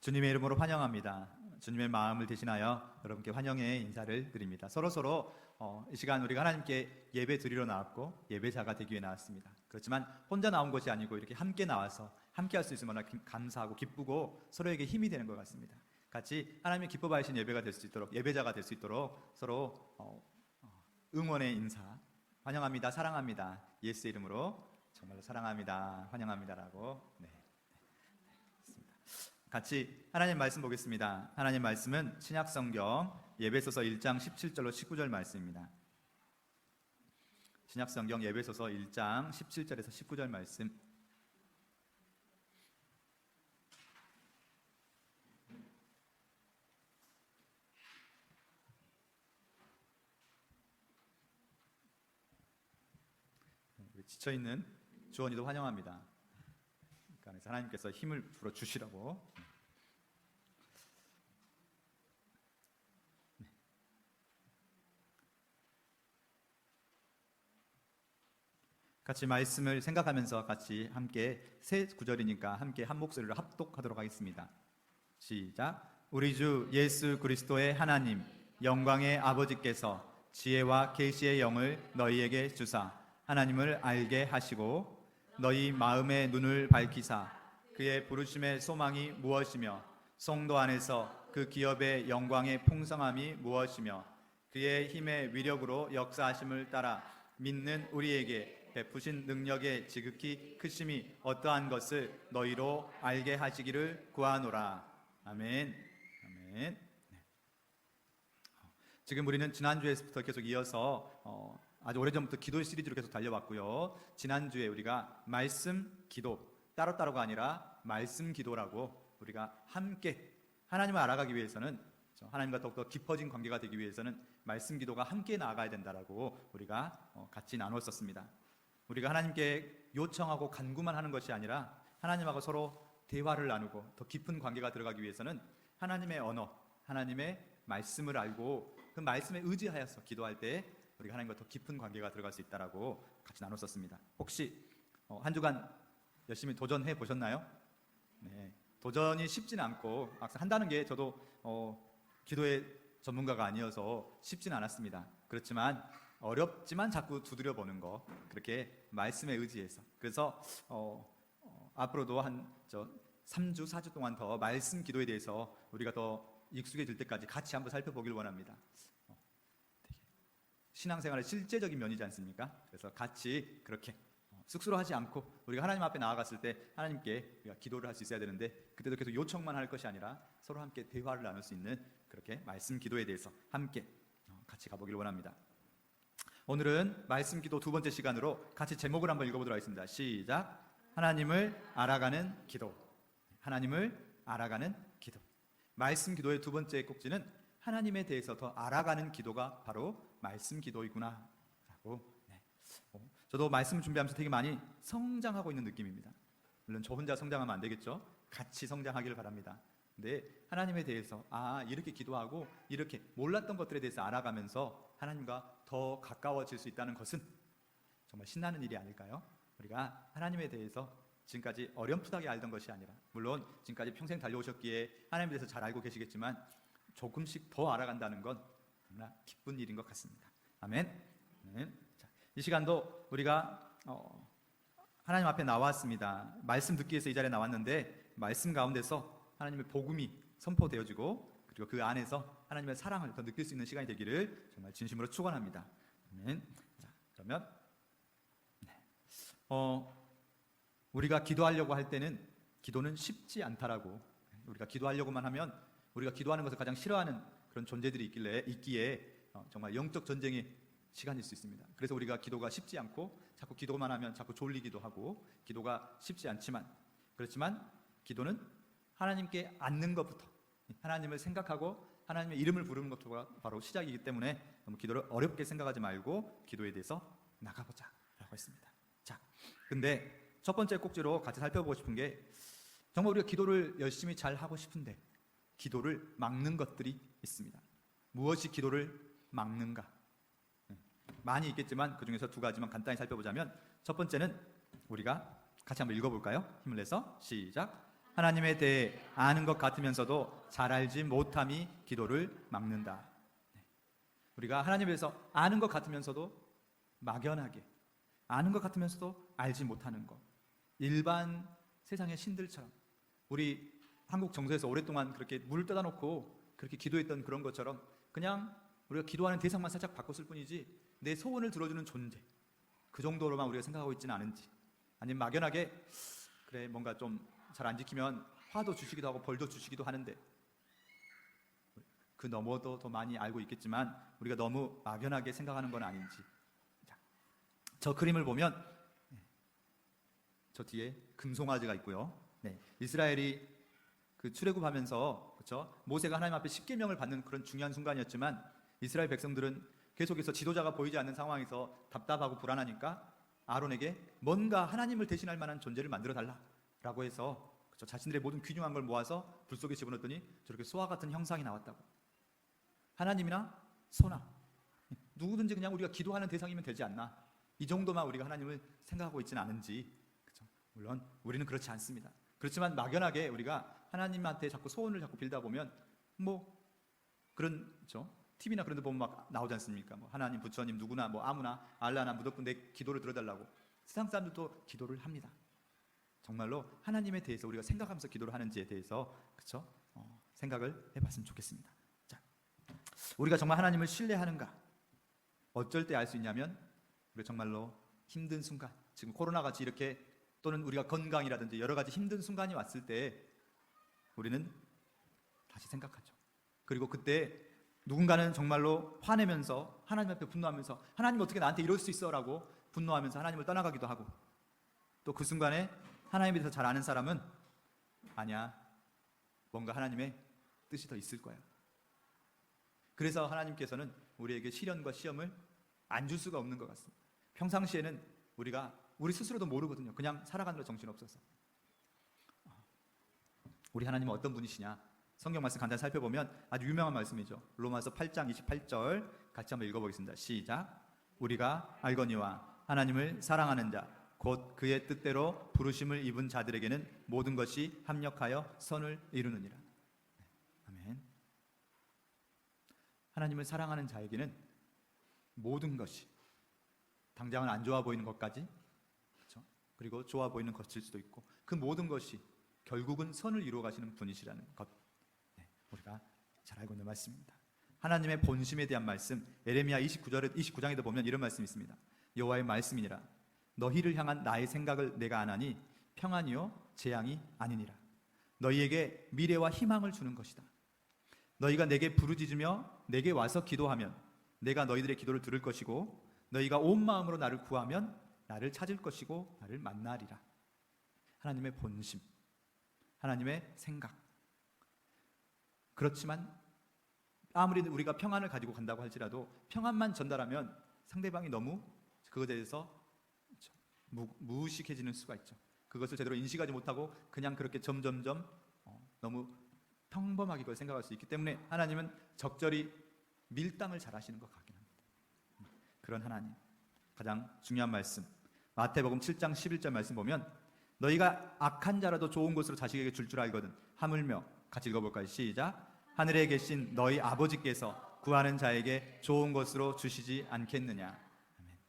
주님의 이름으로 환영합니다. 주님의 마음을 대신하여 여러분께 환영의 인사를 드립니다. 서로 이 시간 우리가 하나님께 예배 드리러 나왔고 예배자가 되기 위해 나왔습니다. 그렇지만 혼자 나온 것이 아니고 이렇게 함께 나와서 함께 할 수 있으면 얼마나 감사하고 기쁘고 서로에게 힘이 되는 것 같습니다. 같이 하나님의 기뻐 받으신 예배가 될 수 있도록, 예배자가 될 수 있도록 서로 응원의 인사, 환영합니다, 사랑합니다, 예수의 이름으로 정말로 사랑합니다, 환영합니다라고 같이 하나님 말씀 보겠습니다. 하나님 말씀은 신약성경 에베소서 1장 17절로 19절 말씀입니다. 신약성경 에베소서 1장 17절에서 19절 말씀. 지쳐있는 주원이도 환영합니다. 그래서 하나님께서 힘을 불어 주시라고. 같이 말씀을 생각하면서 같이 함께 세 구절이니까 함께 한 목소리로 합독하도록 하겠습니다. 시작. 우리 주 예수 그리스도의 하나님 영광의 아버지께서 지혜와 계시의 영을 너희에게 주사 하나님을 알게 하시고 너희 마음의 눈을 밝히사 그의 부르심의 소망이 무엇이며 성도 안에서 그 기업의 영광의 풍성함이 무엇이며 그의 힘의 위력으로 역사하심을 따라 믿는 우리에게 베푸신 능력의 지극히 크심이 어떠한 것을 너희로 알게 하시기를 구하노라. 아멘. 아멘. 지금 우리는 지난주에서부터 계속 이어서 아주 오래전부터 기도 시리즈로 계속 달려왔고요. 지난주에 우리가 말씀 기도, 따로따로가 아니라 말씀 기도라고 우리가 함께 하나님을 알아가기 위해서는, 하나님과 더욱더 깊어진 관계가 되기 위해서는 말씀 기도가 함께 나아가야 된다라고 우리가 같이 나눴었습니다. 우리가 하나님께 요청하고 간구만 하는 것이 아니라 하나님하고 서로 대화를 나누고 더 깊은 관계가 들어가기 위해서는 하나님의 언어, 하나님의 말씀을 알고 그 말씀에 의지하여서 기도할 때 우리가 하나님과 더 깊은 관계가 들어갈 수 있다라고 같이 나눴었습니다. 혹시 한 주간 열심히 도전해 보셨나요? 네, 도전이 쉽지는 않고 막상 한다는 게 저도 기도의 전문가가 아니어서 쉽지는 않았습니다. 그렇지만 어렵지만 자꾸 두드려 보는 거, 그렇게 말씀에 의지해서. 그래서 앞으로도 한 3주, 4주 동안 더 말씀 기도에 대해서 우리가 더 익숙해질 때까지 같이 한번 살펴보길 원합니다. 신앙생활의 실제적인 면이지 않습니까? 그래서 같이 그렇게 쑥스러워하지 않고 우리가 하나님 앞에 나아갔을 때 하나님께 우리가 기도를 할 수 있어야 되는데, 그때도 계속 요청만 할 것이 아니라 서로 함께 대화를 나눌 수 있는 그렇게 말씀 기도에 대해서 함께 같이 가보길 원합니다. 오늘은 말씀 기도 두 번째 시간으로 같이 제목을 한번 읽어보도록 하겠습니다. 시작. 하나님을 알아가는 기도. 하나님을 알아가는 기도. 말씀 기도의 두 번째 꼭지는 하나님에 대해서 더 알아가는 기도가 바로 말씀 기도이구나 라고. 저도 말씀 준비하면서 되게 많이 성장하고 있는 느낌입니다. 물론 저 혼자 성장하면 안 되겠죠. 같이 성장하기를 바랍니다. 근데 하나님에 대해서 이렇게 기도하고 이렇게 몰랐던 것들에 대해서 알아가면서 하나님과 더 가까워질 수 있다는 것은 정말 신나는 일이 아닐까요? 우리가 하나님에 대해서 지금까지 어렴풋하게 알던 것이 아니라, 물론 지금까지 평생 달려오셨기에 하나님에 대해서 잘 알고 계시겠지만 조금씩 더 알아간다는 건 너무나 기쁜 일인 것 같습니다. 아멘. 자, 이 시간도 우리가 하나님 앞에 나왔습니다. 말씀 듣기 위해서 이 자리에 나왔는데 말씀 가운데서 하나님의 복음이 선포되어지고 그리고 그 안에서 하나님의 사랑을 더 느낄 수 있는 시간이 되기를 정말 진심으로 축원합니다. 아멘. 자, 그러면 우리가 기도하려고 할 때는 기도는 쉽지 않다라고, 우리가 기도하려고만 하면 우리가 기도하는 것을 가장 싫어하는 그런 존재들이 있기에 정말 영적 전쟁의 시간일 수 있습니다. 그래서 우리가 기도가 쉽지 않고 자꾸 기도만 하면 자꾸 졸리기도 하고 기도가 쉽지 않지만, 그렇지만 기도는 하나님께 앉는 것부터, 하나님을 생각하고 하나님의 이름을 부르는 것부터가 바로 시작이기 때문에 너무 기도를 어렵게 생각하지 말고 기도에 대해서 나가보자 라고 했습니다. 자, 근데 첫 번째 꼭지로 같이 살펴보고 싶은 게, 정말 우리가 기도를 열심히 잘 하고 싶은데 기도를 막는 것들이 있습니다. 무엇이 기도를 막는가? 많이 있겠지만 그 중에서 두 가지만 간단히 살펴보자면, 첫 번째는 우리가 같이 한번 읽어볼까요? 힘을 내서 시작. 하나님에 대해 아는 것 같으면서도 잘 알지 못함이 기도를 막는다. 우리가 하나님에 대해서 아는 것 같으면서도 막연하게, 아는 것 같으면서도 알지 못하는 것, 일반 세상의 신들처럼, 우리 한국 정서에서 오랫동안 그렇게 물을 떠다 놓고 그렇게 기도했던 그런 것처럼 그냥 우리가 기도하는 대상만 살짝 바꿨을 뿐이지 내 소원을 들어주는 존재, 그 정도로만 우리가 생각하고 있지는 않은지, 아니면 막연하게 그래 뭔가 좀 잘 안 지키면 화도 주시기도 하고 벌도 주시기도 하는데, 그 너머도 더 많이 알고 있겠지만 우리가 너무 막연하게 생각하는 건 아닌지. 자, 저 그림을 보면 저 뒤에 금송아지가 있고요. 네, 이스라엘이 그 출애굽하면서, 그렇죠? 모세가 하나님 앞에 십계명을 받는 그런 중요한 순간이었지만 이스라엘 백성들은 계속해서 지도자가 보이지 않는 상황에서 답답하고 불안하니까 아론에게 뭔가 하나님을 대신할 만한 존재를 만들어 달라라고 해서, 그렇죠? 자신들의 모든 귀중한 걸 모아서 불 속에 집어넣었더니 저렇게 소와 같은 형상이 나왔다고. 하나님이나 소나 누구든지 그냥 우리가 기도하는 대상이면 되지 않나, 이 정도만 우리가 하나님을 생각하고 있지는 않은지. 그렇죠? 물론 우리는 그렇지 않습니다. 그렇지만 막연하게 우리가 하나님한테 자꾸 소원을 자꾸 빌다 보면 뭐 그런, 그렇죠? TV나 그런 데 보면 막 나오지 않습니까? 뭐 하나님, 부처님, 누구나 뭐 아무나 알라나 무조건 내 기도를 들어달라고. 세상 사람들도 기도를 합니다. 정말로 하나님에 대해서 우리가 생각하면서 기도를 하는지에 대해서, 그렇죠? 생각을 해봤으면 좋겠습니다. 자, 우리가 정말 하나님을 신뢰하는가? 어쩔 때 알 수 있냐면 우리가 정말로 힘든 순간, 지금 코로나같이 이렇게, 또는 우리가 건강이라든지 여러 가지 힘든 순간이 왔을 때 우리는 다시 생각하죠. 그리고 그때 누군가는 정말로 화내면서 하나님 앞에 분노하면서 하나님 어떻게 나한테 이럴 수 있어? 라고 분노하면서 하나님을 떠나가기도 하고, 또 그 순간에 하나님에 대해서 잘 아는 사람은 아니야, 뭔가 하나님의 뜻이 더 있을 거야. 그래서 하나님께서는 우리에게 시련과 시험을 안 줄 수가 없는 것 같습니다. 평상시에는 우리 스스로도 모르거든요. 그냥 살아가느라 정신없어서. 우리 하나님은 어떤 분이시냐? 성경 말씀 간단히 살펴보면 아주 유명한 말씀이죠. 로마서 8장 28절 같이 한번 읽어보겠습니다. 시작. 우리가 알거니와 하나님을 사랑하는 자 곧 그의 뜻대로 부르심을 입은 자들에게는 모든 것이 합력하여 선을 이루느니라. 아멘. 하나님을 사랑하는 자에게는 모든 것이, 당장은 안 좋아 보이는 것까지, 그렇죠? 그리고 좋아 보이는 것일 수도 있고, 그 모든 것이 결국은 선을 이루어 가시는 분이시라는 것, 우리가 잘 알고 있는 말씀입니다. 하나님의 본심에 대한 말씀, 예레미야 29장에도 보면 이런 말씀이 있습니다. 여호와의 말씀이니라. 너희를 향한 나의 생각을 내가 아나니 평안이요 재앙이 아니니라. 너희에게 미래와 희망을 주는 것이다. 너희가 내게 부르짖으며 내게 와서 기도하면 내가 너희들의 기도를 들을 것이고, 너희가 온 마음으로 나를 구하면 나를 찾을 것이고 나를 만나리라. 하나님의 본심, 하나님의 생각. 그렇지만 아무리 우리가 평안을 가지고 간다고 할지라도 평안만 전달하면 상대방이 너무 그것에 대해서 무의식해지는 수가 있죠. 그것을 제대로 인식하지 못하고 그냥 그렇게 점점점 너무 평범하게 그걸 생각할 수 있기 때문에 하나님은 적절히 밀당을 잘 하시는 것 같긴 합니다. 그런 하나님, 가장 중요한 말씀, 마태복음 7장 11절 말씀 보면 너희가 악한 자라도 좋은 것으로 자식에게 줄 알거든 하물며, 같이 읽어볼까요? 시작. 하늘에 계신 너희 아버지께서 구하는 자에게 좋은 것으로 주시지 않겠느냐. 아멘.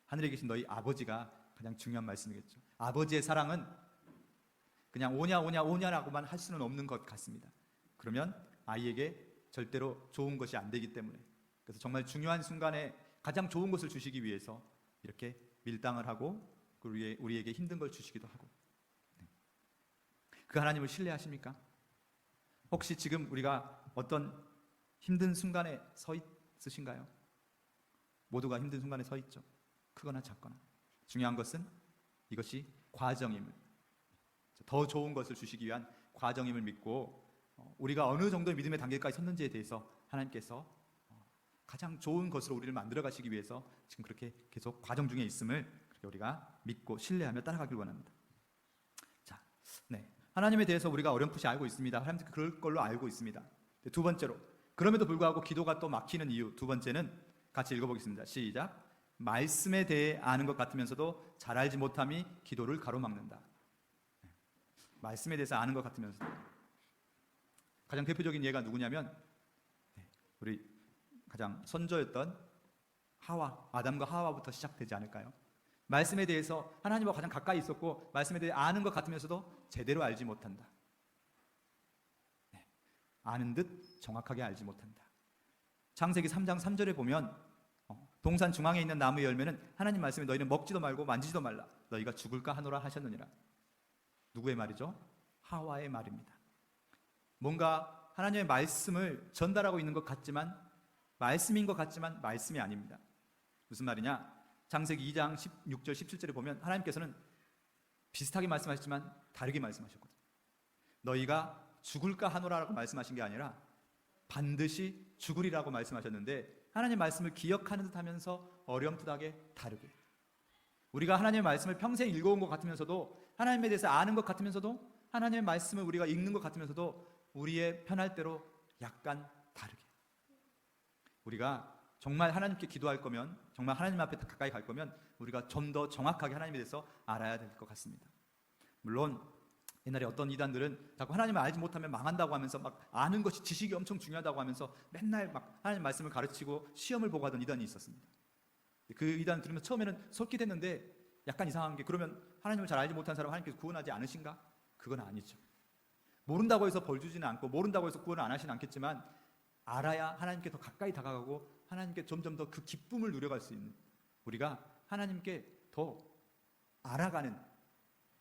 하늘에 계신 너희 아버지가 가장 중요한 말씀이겠죠. 아버지의 사랑은 그냥 오냐라고만 할 수는 없는 것 같습니다. 그러면 아이에게 절대로 좋은 것이 안 되기 때문에, 그래서 정말 중요한 순간에 가장 좋은 것을 주시기 위해서 이렇게 밀당을 하고 우리에게 힘든 걸 주시기도 하고. 그 하나님을 신뢰하십니까? 혹시 지금 우리가 어떤 힘든 순간에 서 있으신가요? 모두가 힘든 순간에 서 있죠. 크거나 작거나. 중요한 것은 이것이 과정임을, 더 좋은 것을 주시기 위한 과정임을 믿고, 우리가 어느 정도의 믿음의 단계까지 섰는지에 대해서 하나님께서 가장 좋은 것으로 우리를 만들어 가시기 위해서 지금 그렇게 계속 과정 중에 있음을 그렇게 우리가 믿고 신뢰하며 따라가길 원합니다. 자, 하나님에 대해서 우리가 어렴풋이 알고 있습니다. 하나님 그럴 걸로 알고 있습니다. 두 번째로, 그럼에도 불구하고 기도가 또 막히는 이유, 두 번째는 같이 읽어보겠습니다. 시작. 말씀에 대해 아는 것 같으면서도 잘 알지 못함이 기도를 가로막는다. 말씀에 대해서 아는 것 같으면서도. 가장 대표적인 예가 누구냐면 우리 가장 선조였던 아담과 하와부터 시작되지 않을까요? 말씀에 대해서 하나님과 가장 가까이 있었고 말씀에 대해 아는 것 같으면서도 제대로 알지 못한다. 아는 듯 정확하게 알지 못한다. 창세기 3장 3절에 보면 동산 중앙에 있는 나무의 열매는 하나님 말씀에 너희는 먹지도 말고 만지지도 말라 너희가 죽을까 하노라 하셨느니라. 누구의 말이죠? 하와의 말입니다. 뭔가 하나님의 말씀을 전달하고 있는 것 같지만 말씀인 것 같지만 말씀이 아닙니다. 무슨 말이냐? 창세기 2장 16절 17절에 보면 하나님께서는 비슷하게 말씀하셨지만 다르게 말씀하셨거든요. 너희가 죽을까 하노라라고 말씀하신 게 아니라 반드시 죽으리라고 말씀하셨는데 하나님의 말씀을 기억하는 듯 하면서 어렴풋하게 다르게, 우리가 하나님의 말씀을 평생 읽어온 것 같으면서도 하나님에 대해서 아는 것 같으면서도 하나님의 말씀을 우리가 읽는 것 같으면서도 우리의 편할 대로 약간 다르게, 우리가 정말 하나님께 기도할 거면, 정말 하나님 앞에 가까이 갈 거면 우리가 좀 더 정확하게 하나님에 대해서 알아야 될 것 같습니다. 물론 옛날에 어떤 이단들은 자꾸 하나님을 알지 못하면 망한다고 하면서 막 아는 것이 지식이 엄청 중요하다고 하면서 맨날 막 하나님 말씀을 가르치고 시험을 보고 하던 이단이 있었습니다. 그 이단 들으면 처음에는 솔깃했는데 약간 이상한 게, 그러면 하나님을 잘 알지 못한 사람 하나님께서 구원하지 않으신가? 그건 아니죠. 모른다고 해서 벌 주지는 않고 모른다고 해서 구원을 안 하시는 않겠지만 알아야 하나님께 더 가까이 다가가고 하나님께 점점 더 그 기쁨을 누려갈 수 있는, 우리가 하나님께 더 알아가는,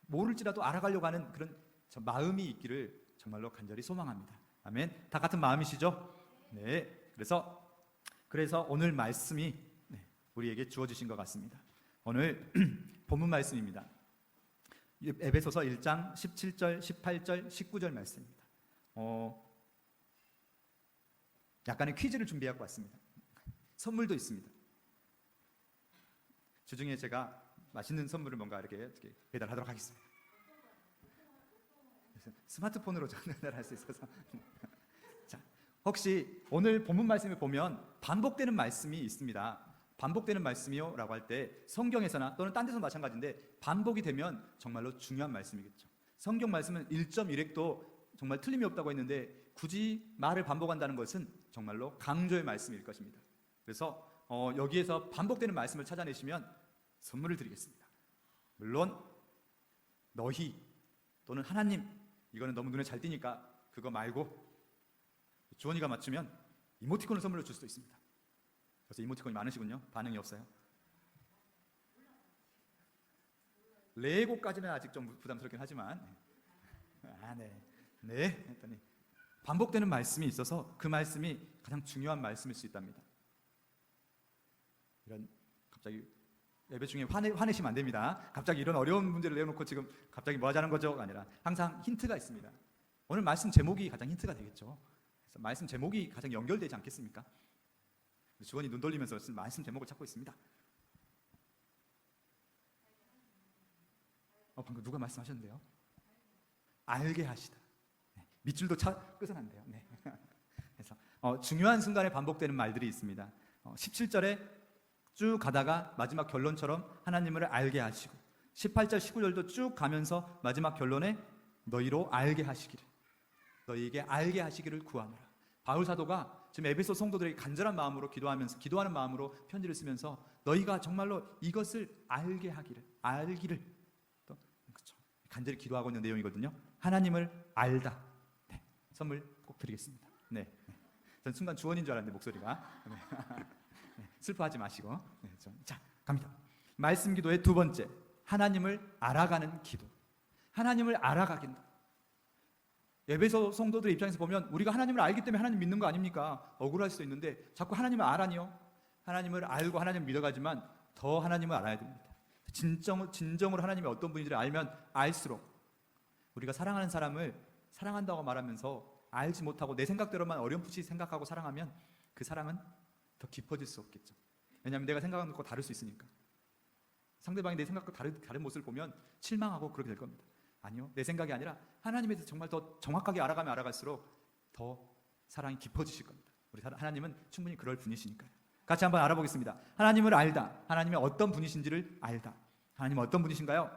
모를지라도 알아가려고 하는 그런 마음이 있기를 정말로 간절히 소망합니다. 아멘. 다 같은 마음이시죠? 네. 그래서 오늘 말씀이 우리에게 주어지신 것 같습니다. 오늘 본문 말씀입니다. 에베소서 1장 17절, 18절, 19절 말씀입니다. 약간의 퀴즈를 준비하고 왔습니다. 선물도 있습니다. 주중에 제가 맛있는 선물을 뭔가 이렇게 배달하도록 하겠습니다. 스마트폰으로 전달할 수 있어서. 자, 혹시 오늘 본문 말씀을 보면 반복되는 말씀이 있습니다. 반복되는 말씀이요 라고 할 때 성경에서나 또는 딴 데서 마찬가지인데 반복이 되면 정말로 중요한 말씀이겠죠. 성경 말씀은 1.1획도 정말 틀림이 없다고 했는데 굳이 말을 반복한다는 것은 정말로 강조의 말씀일 것입니다. 그래서 여기에서 반복되는 말씀을 찾아내시면 선물을 드리겠습니다. 물론 너희 또는 하나님, 이거는 너무 눈에 잘 띄니까 그거 말고 주원이가 맞추면 이모티콘을 선물로 줄 수도 있습니다. 그래서 이모티콘이 많으시군요. 반응이 없어요. 레고까지는 아직 좀 부담스럽긴 하지만 네 했더니 반복되는 말씀이 있어서 그 말씀이 가장 중요한 말씀일 수 있답니다. 이런 갑자기 예배 중에 화내시면 안 됩니다. 갑자기 이런 어려운 문제를 내놓고 지금 갑자기 뭐 하자는 거죠?가 아니라 항상 힌트가 있습니다. 오늘 말씀 제목이 가장 힌트가 되겠죠. 그래서 말씀 제목이 가장 연결되지 않겠습니까? 주원이 눈 돌리면서 말씀 제목을 찾고 있습니다. 방금 누가 말씀하셨는데요? 알게 하시다. 밑줄도 끝은 안 돼요. 네. 그래서 중요한 순간에 반복되는 말들이 있습니다. 17절에 쭉 가다가 마지막 결론처럼 하나님을 알게 하시고 18절 19절도 쭉 가면서 마지막 결론에 너희로 알게 하시기를, 너희에게 알게 하시기를 구하노라. 바울 사도가 지금 에베소 성도들에게 간절한 마음으로 기도하는 마음으로 편지를 쓰면서 너희가 정말로 이것을 알기를 또 그렇죠. 간절히 기도하고 있는 내용이거든요. 하나님을 알다. 네. 선물 꼭 드리겠습니다. 네. 전 순간 주원인 줄 알았는데 목소리가. 네. 슬퍼하지 마시고. 네, 자, 갑니다. 말씀 기도의 두 번째, 하나님을 알아가는 기도. 하나님을 알아가긴다. 에베소 성도들 입장에서 보면 우리가 하나님을 알기 때문에 하나님 믿는 거 아닙니까? 억울할 수도 있는데 자꾸 하나님을 알아니요. 하나님을 알고 하나님을 믿어가지만 더 하나님을 알아야 됩니다. 진정으로 하나님이 어떤 분인지를 알면 알수록, 우리가 사랑하는 사람을 사랑한다고 말하면서 알지 못하고 내 생각대로만 어렴풋이 생각하고 사랑하면 그 사랑은 더 깊어질 수 없겠죠. 왜냐하면 내가 생각하는 것과 다를 수 있으니까. 상대방이 내 생각과 다른 모습을 보면 실망하고 그렇게 될 겁니다. 아니요, 내 생각이 아니라 하나님에 대해서 정말 더 정확하게 알아가면 알아갈수록 더 사랑이 깊어지실 겁니다. 우리 하나님은 충분히 그럴 분이시니까요. 같이 한번 알아보겠습니다. 하나님을 알다. 하나님이 어떤 분이신지를 알다. 하나님은 어떤 분이신가요?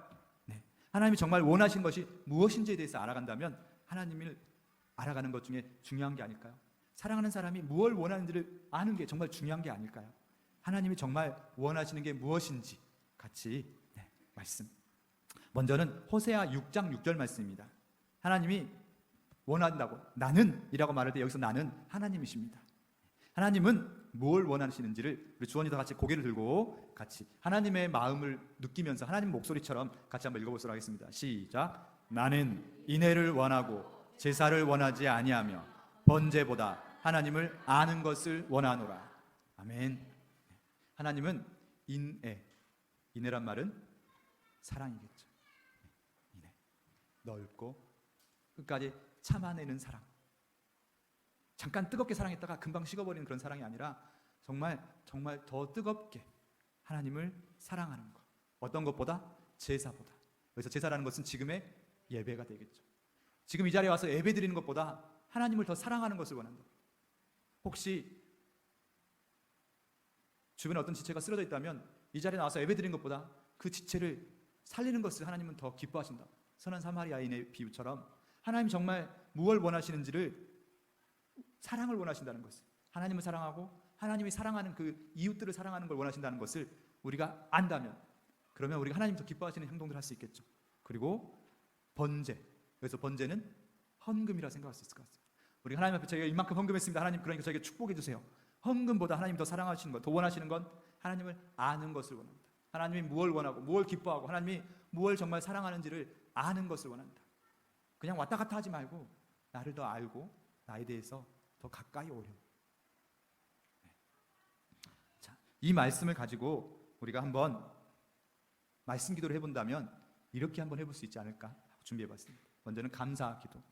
네. 하나님이 정말 원하시는 것이 무엇인지에 대해서 알아간다면 하나님을 알아가는 것 중에 중요한 게 아닐까요? 사랑하는 사람이 무엇을 원하는지를 아는 게 정말 중요한 게 아닐까요? 하나님이 정말 원하시는 게 무엇인지 같이 말씀. 먼저는 호세아 6장 6절 말씀입니다. 하나님이 원한다고, 나는 이라고 말할 때 여기서 나는 하나님이십니다. 하나님은 뭘 원하시는지를 우리 주원이도 같이 고개를 들고 같이 하나님의 마음을 느끼면서 하나님 목소리처럼 같이 한번 읽어보도록 하겠습니다. 시작. 나는 인애를 원하고 제사를 원하지 아니하며 번제보다 하나님을 아는 것을 원하노라. 아멘. 하나님은 인애란 말은 사랑이겠죠. 인애, 넓고 끝까지 참아내는 사랑. 잠깐 뜨겁게 사랑했다가 금방 식어버리는 그런 사랑이 아니라 정말 더 뜨겁게 하나님을 사랑하는 것. 어떤 것보다? 제사보다. 그래서 제사라는 것은 지금의 예배가 되겠죠. 지금 이 자리에 와서 예배 드리는 것보다 하나님을 더 사랑하는 것을 원한다. 혹시 주변에 어떤 지체가 쓰러져 있다면 이 자리에 나와서 예배 드리는 것보다 그 지체를 살리는 것을 하나님은 더 기뻐하신다. 선한 사마리아인의 비유처럼 하나님 정말 무엇을 원하시는지를, 사랑을 원하신다는 것을, 하나님을 사랑하고 하나님이 사랑하는 그 이웃들을 사랑하는 걸 원하신다는 것을 우리가 안다면, 그러면 우리가 하나님 더 기뻐하시는 행동들을 할 수 있겠죠. 그리고 번제, 그래서 번제는 헌금이라 생각할 수 있을 것 같습니다. 우리 하나님 앞에 저희가 이만큼 헌금했습니다. 하나님 그러니까 저에게 축복해 주세요. 헌금보다 하나님 더 사랑하시는 것, 더 원하시는 건 하나님을 아는 것을 원합니다. 하나님이 무엇을 원하고 무엇을 기뻐하고 하나님이 무엇을 정말 사랑하는지를 아는 것을 원한다. 그냥 왔다 갔다 하지 말고 나를 더 알고 나에 대해서 더 가까이 오려고. 자, 이 말씀을 가지고 우리가 한번 말씀 기도를 해본다면 이렇게 한번 해볼 수 있지 않을까 하고 준비해봤습니다. 먼저는 감사 기도.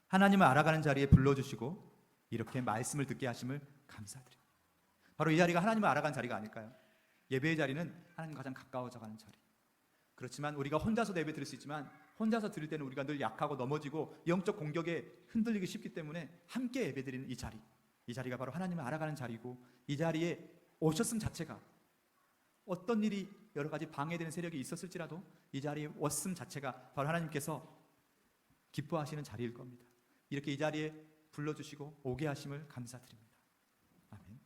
하나님을 알아가는 자리에 불러주시고 이렇게 말씀을 듣게 하심을 감사드립니다. 바로 이 자리가 하나님을 알아가는 자리가 아닐까요? 예배의 자리는 하나님과 가장 가까워져 가는 자리. 그렇지만 우리가 혼자서 예배 드릴 수 있지만 혼자서 드릴 때는 우리가 늘 약하고 넘어지고 영적 공격에 흔들리기 쉽기 때문에 함께 예배 드리는 이 자리, 이 자리가 바로 하나님을 알아가는 자리고, 이 자리에 오셨음 자체가 어떤 일이 여러 가지 방해되는 세력이 있었을지라도 이 자리에 왔음 자체가 바로 하나님께서 기뻐하시는 자리일 겁니다. 이렇게 이 자리에 불러주시고 오게 하심을 감사드립니다. 아멘.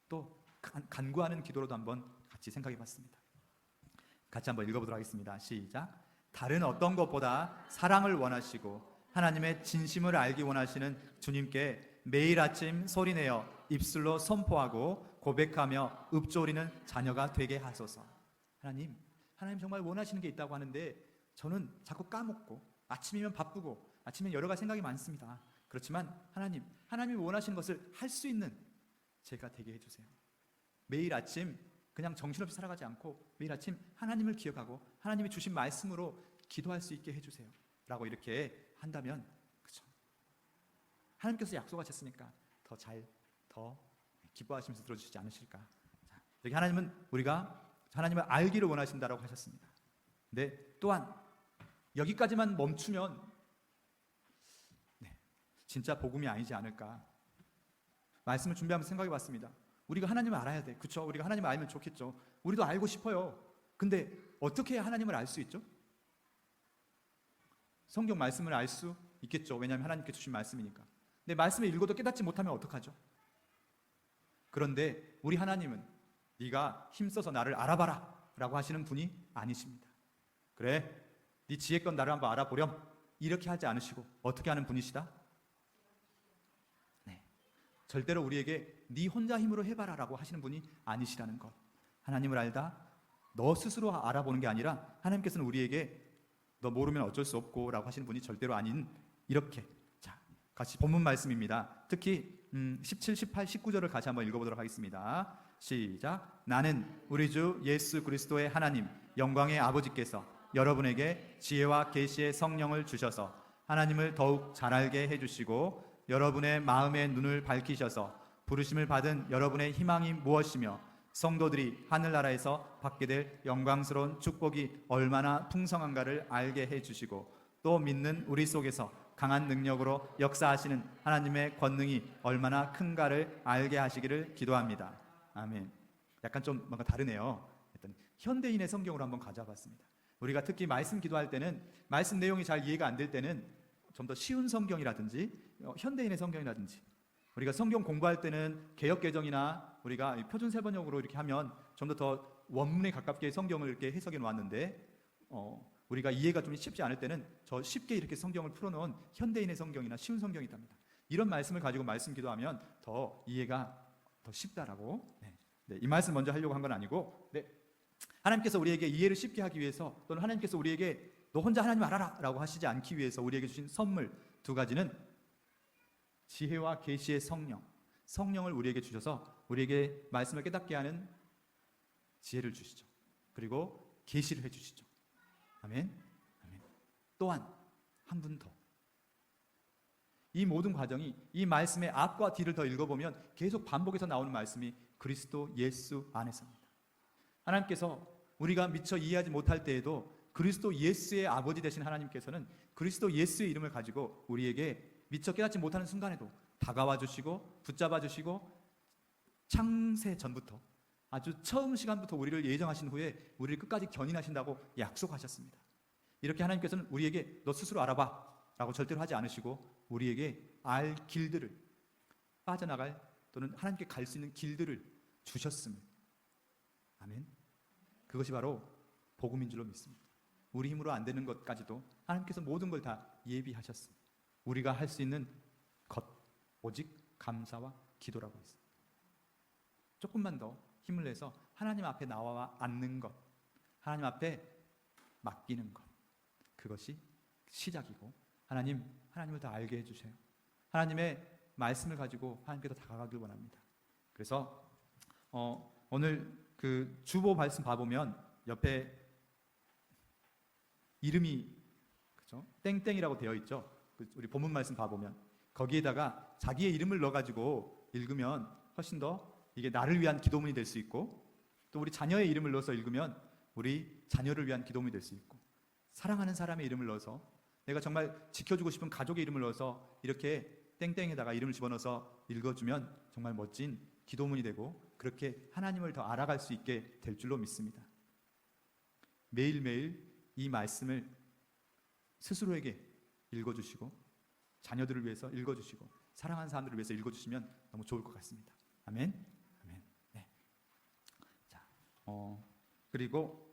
또 간구하는 기도로도 한번 같이 생각해 봤습니다. 같이 한번 읽어보도록 하겠습니다. 시작. 다른 어떤 것보다 사랑을 원하시고 하나님의 진심을 알기 원하시는 주님께 매일 아침 소리내어 입술로 선포하고 고백하며 읊조리는 자녀가 되게 하소서. 하나님 정말 원하시는 게 있다고 하는데 저는 자꾸 까먹고 아침이면 바쁘고 아침엔 여러 가지 생각이 많습니다. 그렇지만 하나님이 원하시는 것을 할 수 있는 제가 되게 해주세요. 매일 아침 그냥 정신없이 살아가지 않고 매일 아침 하나님을 기억하고 하나님이 주신 말씀으로 기도할 수 있게 해주세요 라고 이렇게 한다면, 그렇죠, 하나님께서 약속하셨으니까 더 기뻐하시면서 들어주시지 않으실까. 자, 여기 하나님은 우리가 하나님을 알기를 원하신다라고 하셨습니다. 근데 또한 여기까지만 멈추면 진짜 복음이 아니지 않을까. 말씀을 준비하면서 생각해 봤습니다. 우리가 하나님을 알아야 돼. 그렇죠? 우리가 하나님을 알면 좋겠죠. 우리도 알고 싶어요. 근데 어떻게 해야 하나님을 알 수 있죠? 성경 말씀을 알 수 있겠죠. 왜냐하면 하나님께 주신 말씀이니까. 근데 말씀을 읽어도 깨닫지 못하면 어떡하죠? 그런데 우리 하나님은 네가 힘써서 나를 알아봐라 라고 하시는 분이 아니십니다. 그래, 네 지혜껏 나를 한번 알아보렴 이렇게 하지 않으시고 어떻게 하는 분이시다? 절대로 우리에게 네 혼자 힘으로 해봐라 라고 하시는 분이 아니시라는 것. 하나님을 알다 너 스스로 알아보는 게 아니라 하나님께서는 우리에게 너 모르면 어쩔 수 없고 라고 하시는 분이 절대로 아닌, 이렇게. 자, 같이 본문 말씀입니다. 특히 17, 18, 19절을 같이 한번 읽어보도록 하겠습니다. 시작. 나는 우리 주 예수 그리스도의 하나님 영광의 아버지께서 여러분에게 지혜와 계시의 성령을 주셔서 하나님을 더욱 잘 알게 해주시고 여러분의 마음의 눈을 밝히셔서 부르심을 받은 여러분의 희망이 무엇이며 성도들이 하늘나라에서 받게 될 영광스러운 축복이 얼마나 풍성한가를 알게 해주시고 또 믿는 우리 속에서 강한 능력으로 역사하시는 하나님의 권능이 얼마나 큰가를 알게 하시기를 기도합니다. 아멘. 약간 좀 뭔가 다르네요. 일단 현대인의 성경으로 한번 가져봤습니다. 우리가 특히 말씀 기도할 때는 말씀 내용이 잘 이해가 안 될 때는 좀 더 쉬운 성경이라든지 현대인의 성경이라든지, 우리가 성경 공부할 때는 개역개정이나 우리가 표준세번역으로 이렇게 하면 좀 더 원문에 가깝게 성경을 이렇게 해석해 놓았는데, 우리가 이해가 좀 쉽지 않을 때는 저 쉽게 이렇게 성경을 풀어놓은 현대인의 성경이나 쉬운 성경이 있답니다. 이런 말씀을 가지고 말씀 기도하면 더 이해가 더 쉽다라고. 이 말씀 먼저 하려고 한 건 아니고, 하나님께서 우리에게 이해를 쉽게 하기 위해서, 또는 하나님께서 우리에게 너 혼자 하나님 알아라 라고 하시지 않기 위해서 우리에게 주신 선물 두 가지는 지혜와 계시의 성령을 우리에게 주셔서 우리에게 말씀을 깨닫게 하는 지혜를 주시죠. 그리고 계시를 해주시죠. 아멘. 또한 한 분 더, 이 모든 과정이 이 말씀의 앞과 뒤를 더 읽어보면 계속 반복해서 나오는 말씀이 그리스도 예수 안에서입니다. 하나님께서 우리가 미처 이해하지 못할 때에도 그리스도 예수의 아버지 되신 하나님께서는 그리스도 예수의 이름을 가지고 우리에게 미처 깨닫지 못하는 순간에도 다가와 주시고 붙잡아 주시고, 창세 전부터 아주 처음 시간부터 우리를 예정하신 후에 우리를 끝까지 견인하신다고 약속하셨습니다. 이렇게 하나님께서는 우리에게 너 스스로 알아봐 라고 절대로 하지 않으시고 우리에게 알 길들을, 빠져나갈 또는 하나님께 갈 수 있는 길들을 주셨습니다. 아멘. 그것이 바로 복음인 줄로 믿습니다. 우리 힘으로 안 되는 것까지도 하나님께서 모든 걸 다 예비하셨습니다. 우리가 할 수 있는 것, 오직 감사와 기도라고 했습니다. 조금만 더 힘을 내서 하나님 앞에 나와 앉는 것, 하나님 앞에 맡기는 것, 그것이 시작이고, 하나님을 더 알게 해주세요. 하나님의 말씀을 가지고 하나님께 더 다가가길 원합니다. 그래서 오늘 그 주보 말씀 봐보면 옆에 이름이, 그죠? 땡땡이라고 되어 있죠. 우리 본문 말씀 봐보면 거기에다가 자기의 이름을 넣어가지고 읽으면 훨씬 더 이게 나를 위한 기도문이 될 수 있고, 또 우리 자녀의 이름을 넣어서 읽으면 우리 자녀를 위한 기도문이 될 수 있고, 사랑하는 사람의 이름을 넣어서, 내가 정말 지켜주고 싶은 가족의 이름을 넣어서 이렇게 땡땡에다가 이름을 집어넣어서 읽어주면 정말 멋진 기도문이 되고, 그렇게 하나님을 더 알아갈 수 있게 될 줄로 믿습니다. 매일매일 이 말씀을 스스로에게 읽어주시고, 자녀들을 위해서 읽어주시고, 사랑하는 사람들을 위해서 읽어주시면 너무 좋을 것 같습니다. 아멘. 네. 자, 그리고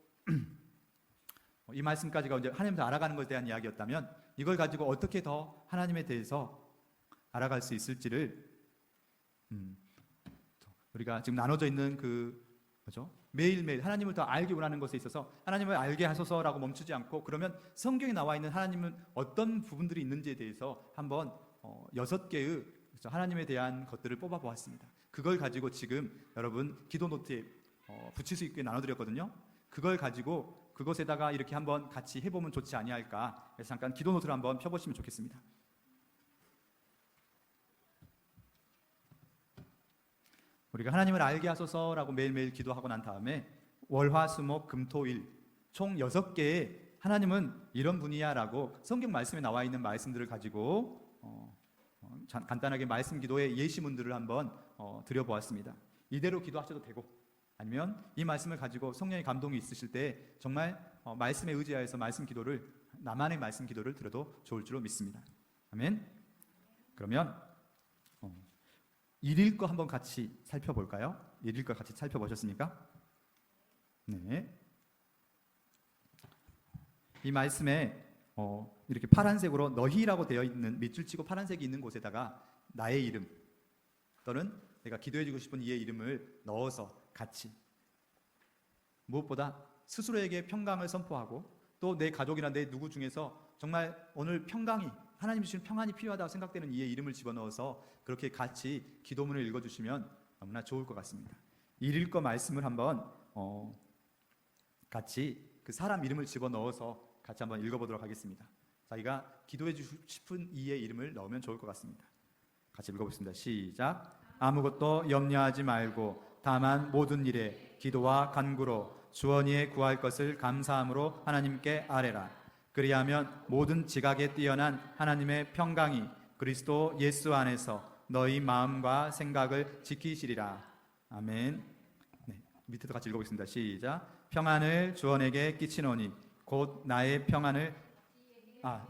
이 말씀까지가 이제 하나님을 알아가는 것에 대한 이야기였다면, 이걸 가지고 어떻게 더 하나님에 대해서 알아갈 수 있을지를 우리가 지금 나눠져 있는 그죠? 매일매일 하나님을 더 알기 원하는 것에 있어서 하나님을 알게 하소서라고 멈추지 않고, 그러면 성경에 나와 있는 하나님은 어떤 부분들이 있는지에 대해서 한번 6개의 하나님에 대한 것들을 뽑아 보았습니다. 그걸 가지고 지금 여러분 기도 노트에 붙일 수 있게 나눠드렸거든요. 그걸 가지고 그것에다가 이렇게 한번 같이 해보면 좋지 아니할까. 그래서 잠깐 기도 노트를 한번 펴보시면 좋겠습니다. 우리가 하나님을 알게 하소서라고 매일매일 기도하고 난 다음에 월화수목 금토일 총 6개의 하나님은 이런 분이야 라고 성경 말씀에 나와 있는 말씀들을 가지고 간단하게 말씀 기도의 예시문들을 한번 드려보았습니다. 이대로 기도하셔도 되고, 아니면 이 말씀을 가지고 성령의 감동이 있으실 때 정말 말씀에 의지하여서 말씀 기도를, 나만의 말씀 기도를 드려도 좋을 줄로 믿습니다. 아멘. 그러면 일일 거 한번 같이 살펴볼까요? 일일 거 같이 살펴보셨습니까? 네. 이 말씀에 이렇게 파란색으로 너희라고 되어 있는, 밑줄 치고 파란색이 있는 곳에다가 나의 이름 또는 내가 기도해주고 싶은 이의 이름을 넣어서 같이, 무엇보다 스스로에게 평강을 선포하고, 또 내 가족이나 내 누구 중에서 정말 오늘 평강이, 하나님 주신 평안이 필요하다고 생각되는 이의 이름을 집어넣어서 그렇게 같이 기도문을 읽어주시면 너무나 좋을 것 같습니다. 일일 거 말씀을 한번 같이 그 사람 이름을 집어넣어서 같이 한번 읽어보도록 하겠습니다. 자기가 기도해 주고 싶은 이의 이름을 넣으면 좋을 것 같습니다. 같이 읽어보겠습니다. 시작. 아무것도 염려하지 말고 다만 모든 일에 기도와 간구로 주원이에 구할 것을 감사함으로 하나님께 아뢰라. 그리하면 모든 지각에 뛰어난 하나님의 평강이 그리스도 예수 안에서 너희 마음과 생각을 지키시리라. 아멘. 네, 밑에도 같이 읽어보겠습니다. 시작. 평안을 주원에게 끼치노니 곧 나의 평안을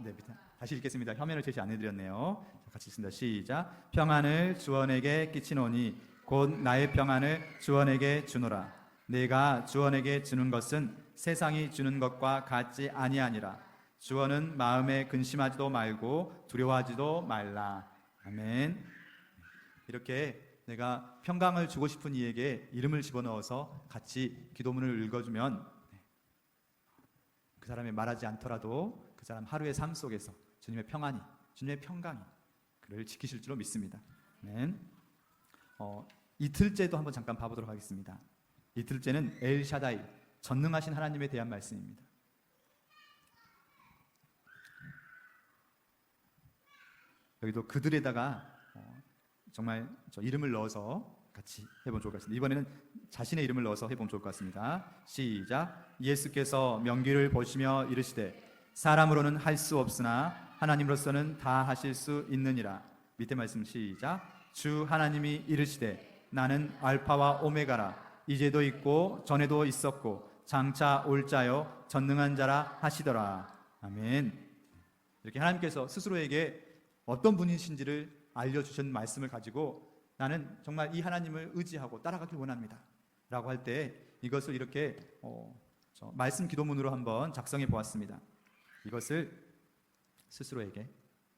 네, 다시 읽겠습니다. 화면을 제시 안 해드렸네요. 같이 읽습니다. 시작. 평안을 주원에게 끼치노니 곧 나의 평안을 주원에게 주노라. 내가 주원에게 주는 것은 세상이 주는 것과 같지 아니하니라. 주원은 마음에 근심하지도 말고 두려워하지도 말라. 아멘. 이렇게 내가 평강을 주고 싶은 이에게 이름을 집어넣어서 같이 기도문을 읽어주면 그 사람이 말하지 않더라도 그 사람 하루의 삶 속에서 주님의 평안이, 주님의 평강이 그를 지키실 줄로 믿습니다. 아멘. 이틀째도 한번 잠깐 봐보도록 하겠습니다. 이틀째는 엘샤다이, 전능하신 하나님에 대한 말씀입니다. 여기도 그들에다가 정말 저 이름을 넣어서 같이 해보면 좋을 것 같습니다. 이번에는 자신의 이름을 넣어서 해보면 좋을 것 같습니다. 시작. 예수께서 명기를 보시며 이르시되 사람으로는 할 수 없으나 하나님으로서는 다 하실 수 있느니라. 밑에 말씀 시작. 주 하나님이 이르시되 나는 알파와 오메가라. 이제도 있고 전에도 있었고 장차 올 자요 전능한 자라 하시더라. 아멘. 이렇게 하나님께서 스스로에게 어떤 분이신지를 알려주신 말씀을 가지고 나는 정말 이 하나님을 의지하고 따라가길 원합니다 라고 할 때 이것을 이렇게 말씀 기도문으로 한번 작성해 보았습니다. 이것을 스스로에게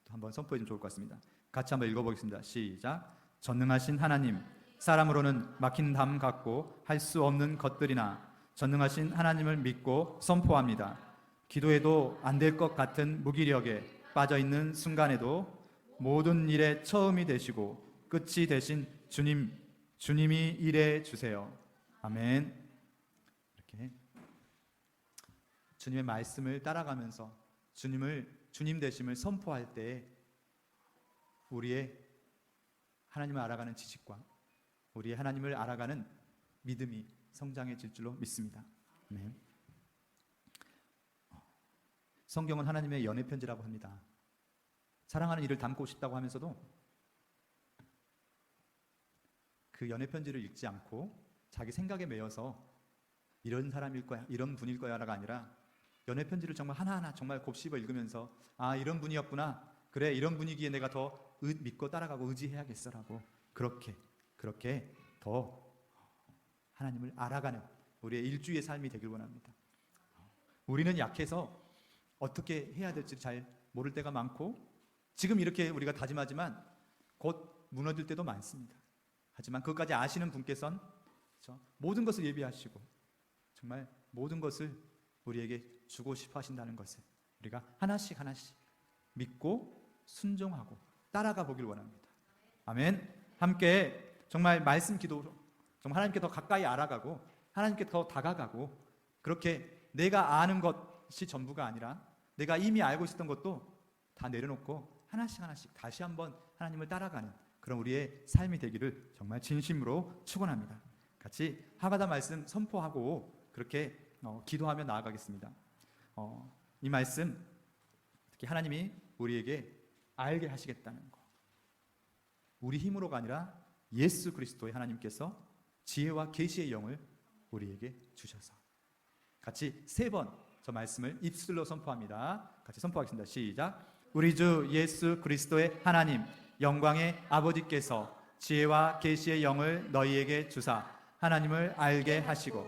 또 한번 선포해 주면 좋을 것 같습니다. 같이 한번 읽어보겠습니다. 시작. 전능하신 하나님, 사람으로는 막힌 담 같고 할 수 없는 것들이나 전능하신 하나님을 믿고 선포합니다. 기도해도 안 될 것 같은 무기력에 빠져있는 순간에도 모든 일의 처음이 되시고 끝이 되신 주님이 일해 주세요. 아멘. 이렇게 주님의 말씀을 따라가면서 주님 되심을 선포할 때 우리의 하나님을 알아가는 지식과 우리의 하나님을 알아가는 믿음이 성장해질 줄로 믿습니다. 아멘. 성경은 하나님의 연애 편지라고 합니다. 사랑하는 이를 담고 싶다고 하면서도 그 연애 편지를 읽지 않고 자기 생각에 매여서 이런 사람일 거야, 이런 분일 거야가 아니라 연애 편지를 정말 하나하나 정말 곱씹어 읽으면서 이런 분이었구나, 그래 이런 분위기에 내가 더 믿고 따라가고 의지해야겠어라고 그렇게 더 하나님을 알아가는 우리의 일주의 삶이 되길 원합니다. 우리는 약해서 어떻게 해야 될지 잘 모를 때가 많고 지금 이렇게 우리가 다짐하지만 곧 무너질 때도 많습니다. 하지만 그것까지 아시는 분께서는 모든 것을 예비하시고 정말 모든 것을 우리에게 주고 싶어 하신다는 것을 우리가 하나씩 믿고 순종하고 따라가 보길 원합니다. 아멘. 함께 정말 말씀 기도로 정말 하나님께 더 가까이 알아가고 하나님께 더 다가가고 그렇게 내가 아는 것이 전부가 아니라 내가 이미 알고 있었던 것도 다 내려놓고 하나씩 다시 한번 하나님을 따라가는 그런 우리의 삶이 되기를 정말 진심으로 축원합니다. 같이 하가다 말씀 선포하고 그렇게 기도하며 나아가겠습니다. 이 말씀 특히 하나님이 우리에게 알게 하시겠다는 것, 우리 힘으로가 아니라 예수 그리스도의 하나님께서 지혜와 계시의 영을 우리에게 주셔서 같이 3번 저 말씀을 입술로 선포합니다. 같이 선포하겠습니다. 시작. 우리 주 예수 그리스도의 하나님 영광의 아버지께서 지혜와 계시의 영을 너희에게 주사 하나님을 알게 하시고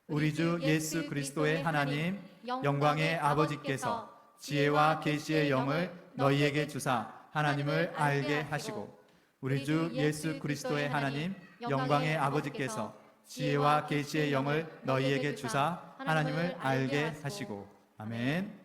우리 주 예수 그리스도의 하나님 영광의 아버지께서 지혜와 계시의 영을 너희에게 주사 하나님을 알게 하시고 우리 주 예수 그리스도의 하나님 영광의 아버지께서 지혜와 계시의 영을 너희에게 주사 하나님을 알게 하시고 아멘.